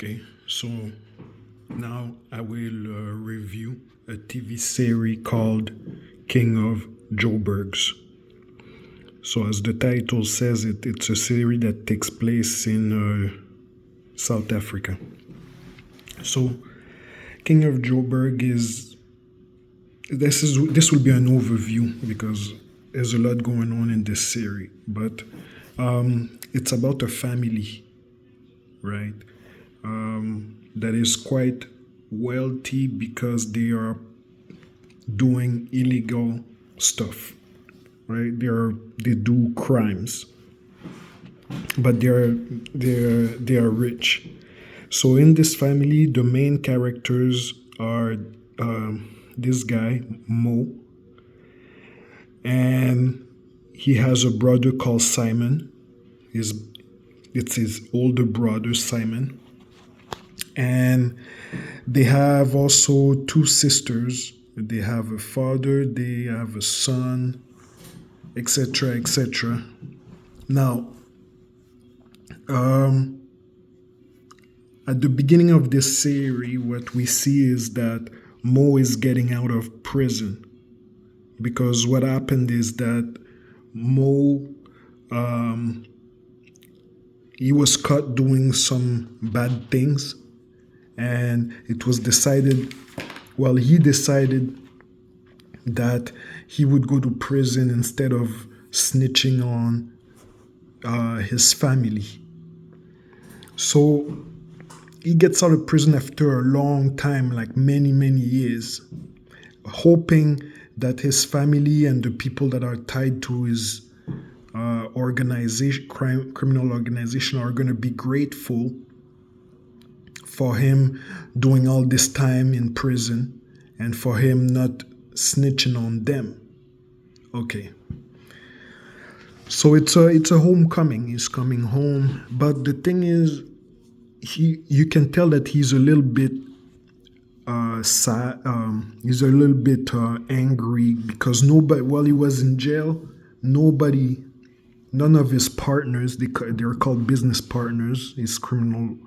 Okay, so now I will review a TV series called King of Joburgs. So, as the title says, it's a series that takes place in South Africa. So, King of Joburg is this will be an overview because there's a lot going on in this series, but it's about a family, right? That is quite wealthy because they are doing illegal stuff, right? They do crimes, but they are rich. So in this family, the main characters are this guy Mo, and he has a brother called Simon. His it's his older brother Simon, and they have also two sisters. They have a father, they have a son, etc., etc. Now, at the beginning of this series, what we see is that Mo is getting out of prison because what happened is that Mo he was caught doing some bad things, and it was decided, well, he decided that he would go to prison instead of snitching on his family. So he gets out of prison after a long time, like many, many years, hoping that his family and the people that are tied to his criminal organization are going to be grateful for him doing all this time in prison and for him not snitching on them. Okay. So it's a homecoming. He's coming home, but the thing is, you can tell that he's a little bit sad. He's a little bit angry because nobody, while he was in jail, none of his partners, they're called business partners, his criminal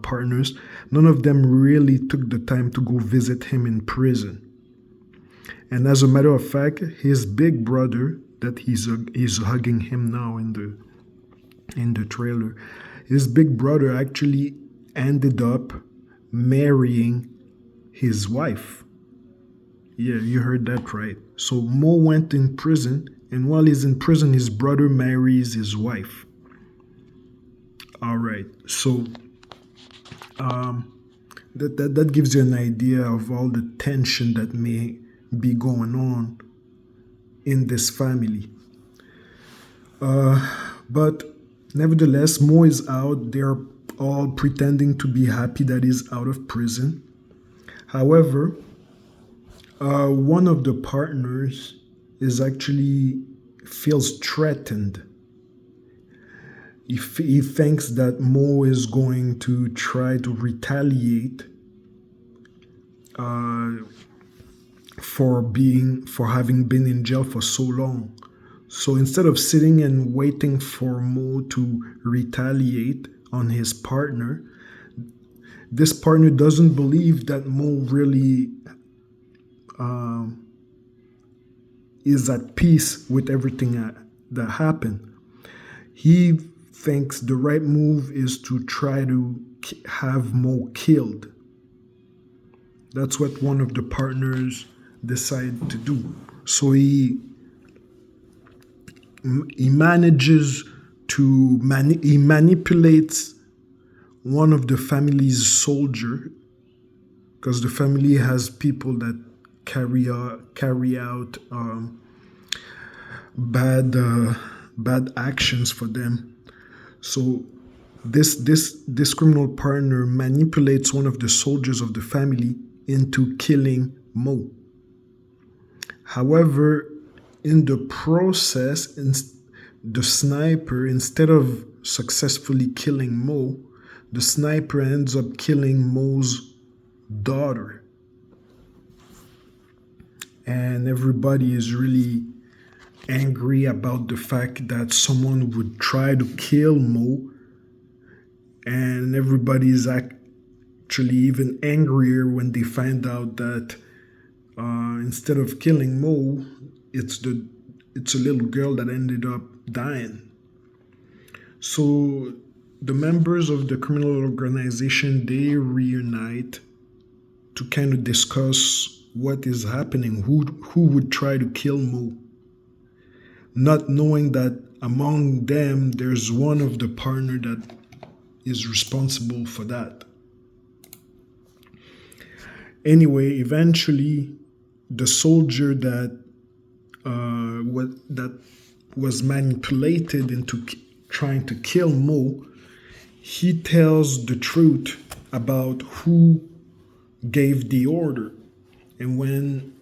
partners, none of them really took the time to go visit him in prison. And as a matter of fact, his big brother, that he's hugging him now in the trailer, his big brother actually ended up marrying his wife. Yeah, you heard that right. So Mo went in prison, and while he's in prison, his brother marries his wife. All right, so that gives you an idea of all the tension that may be going on in this family. But nevertheless, Mo is out. They're all pretending to be happy that he's out of prison. However, one of the partners is actually feels threatened. He thinks that Mo is going to try to retaliate for having been in jail for so long. So instead of sitting and waiting for Mo to retaliate on his partner, this partner doesn't believe that Mo really is at peace with everything that happened. He thinks the right move is to try to have Mo killed. That's what one of the partners decided to do. So he manages to he manipulates one of the family's soldier, because the family has people that carry out bad actions for them. So this criminal partner manipulates one of the soldiers of the family into killing Mo. However, in the process, the sniper, instead of successfully killing Mo, the sniper ends up killing Mo's daughter. And everybody is really angry about the fact that someone would try to kill Mo and everybody's actually even angrier when they find out that instead of killing Mo, it's a little girl that ended up dying. So the members of the criminal organization, they reunite to kind of discuss what is happening, who would try to kill Mo, not knowing that among them there's one of the partner that is responsible for that. Anyway, eventually, the soldier that was manipulated into trying to kill Mo, he tells the truth about who gave the order. And when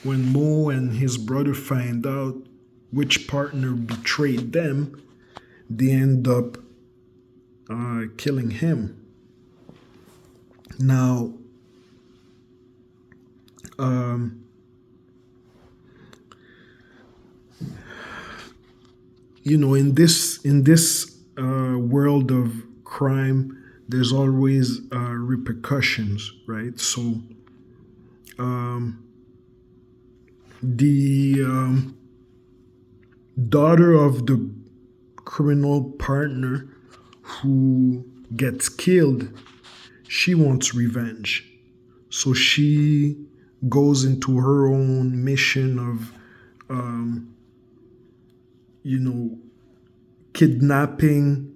Mo and his brother find out which partner betrayed them, they end up killing him. Now, in this world of crime, there's always repercussions, right? So, the daughter of the criminal partner who gets killed, she wants revenge. So she goes into her own mission of, kidnapping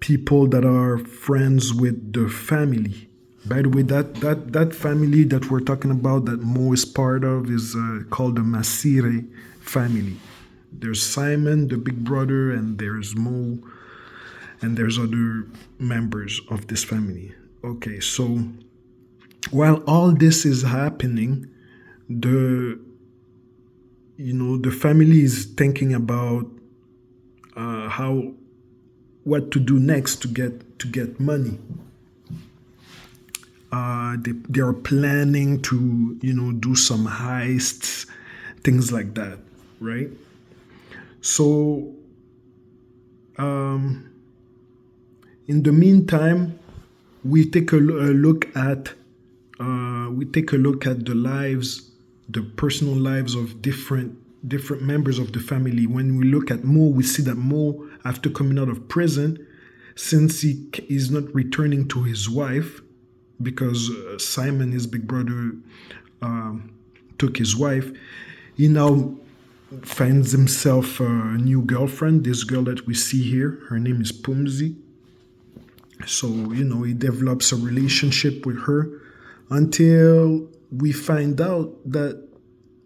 people that are friends with the family. By the way, that family that we're talking about, that Mo is part of, is called the Masire family. There's Simon, the big brother, and there's Mo, and there's other members of this family. Okay, so while all this is happening, the family is thinking about what to do next to get money. They are planning to do some heists, things like that, right? So in the meantime, we take a look at the personal lives of different members of the family. When we look at Mo, we see that Mo, after coming out of prison, since he is not returning to his wife, because Simon, his big brother, took his wife, he now finds himself a new girlfriend. This girl that we see here, her name is Pumzi. So, he develops a relationship with her until we find out that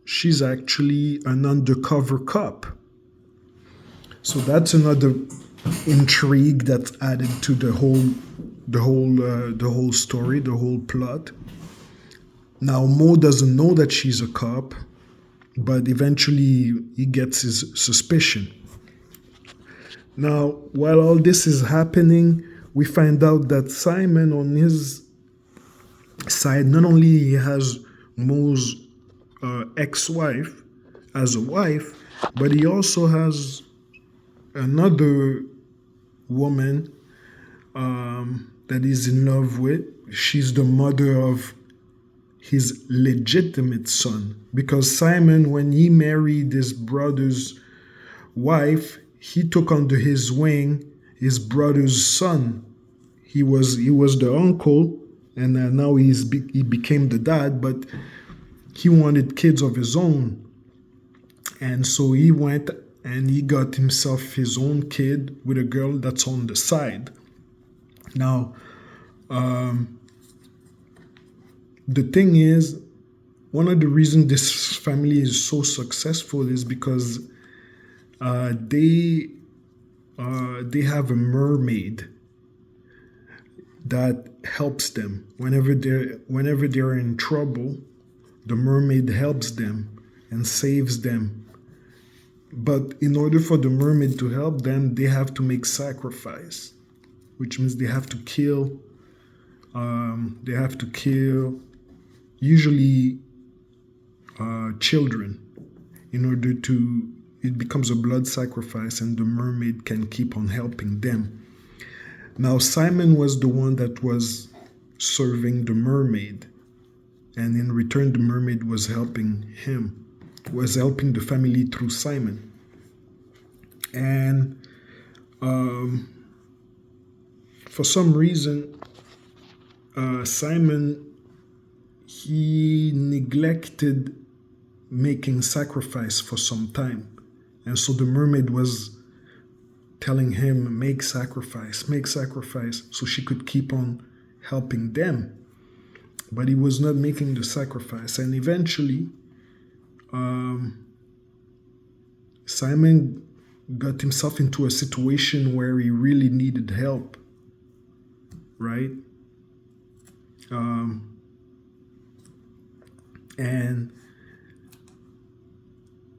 she's actually an undercover cop. So that's another intrigue that's added to the whole story, the whole plot. Now Mo doesn't know that she's a cop, but eventually he gets his suspicion. Now, while all this is happening, we find out that Simon, on his side, not only he has Mo's ex-wife as a wife, but he also has another woman that he's in love with. She's the mother of his legitimate son, because Simon, when he married his brother's wife, he took under his wing his brother's son. He was the uncle, and now he became the dad, but he wanted kids of his own. And so he went and he got himself his own kid with a girl that's on the side. Now, the thing is, one of the reasons this family is so successful is because they have a mermaid that helps them whenever they're in trouble. The mermaid helps them and saves them. But in order for the mermaid to help them, they have to make sacrifice, which means they have to kill. Usually children, in order to it becomes a blood sacrifice, and the mermaid can keep on helping them. Now, Simon was the one that was serving the mermaid, and in return, the mermaid was helping him, was helping the family through Simon. And for some reason, Simon, he neglected making sacrifice for some time. And so the mermaid was telling him, make sacrifice, so she could keep on helping them. But he was not making the sacrifice. And eventually, Simon got himself into a situation where he really needed help, right? And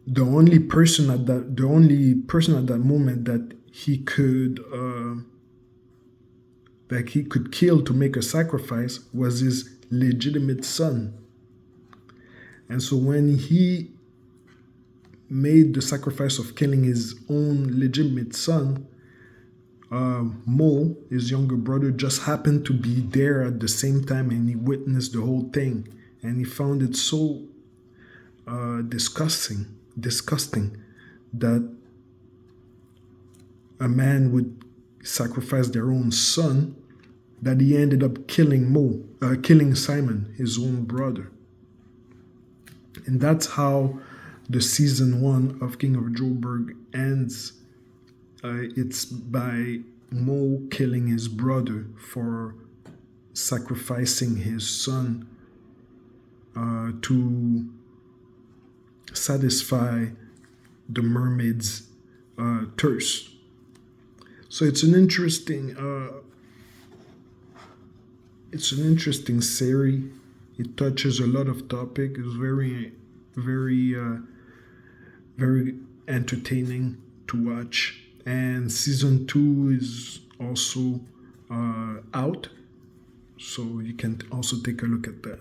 the only person at that moment that he could kill to make a sacrifice was his legitimate son. And so when he made the sacrifice of killing his own legitimate son, Mo, his younger brother, just happened to be there at the same time, and he witnessed the whole thing, and he found it so disgusting that a man would sacrifice their own son, that he ended up killing Simon, his own brother. And that's how the season 1 of King of Joburg ends. It's by Mo killing his brother for sacrificing his son to satisfy the mermaid's thirst. So it's an interesting series. It touches a lot of topics. It's very, very, very entertaining to watch. And season 2 is also out, so you can also take a look at that.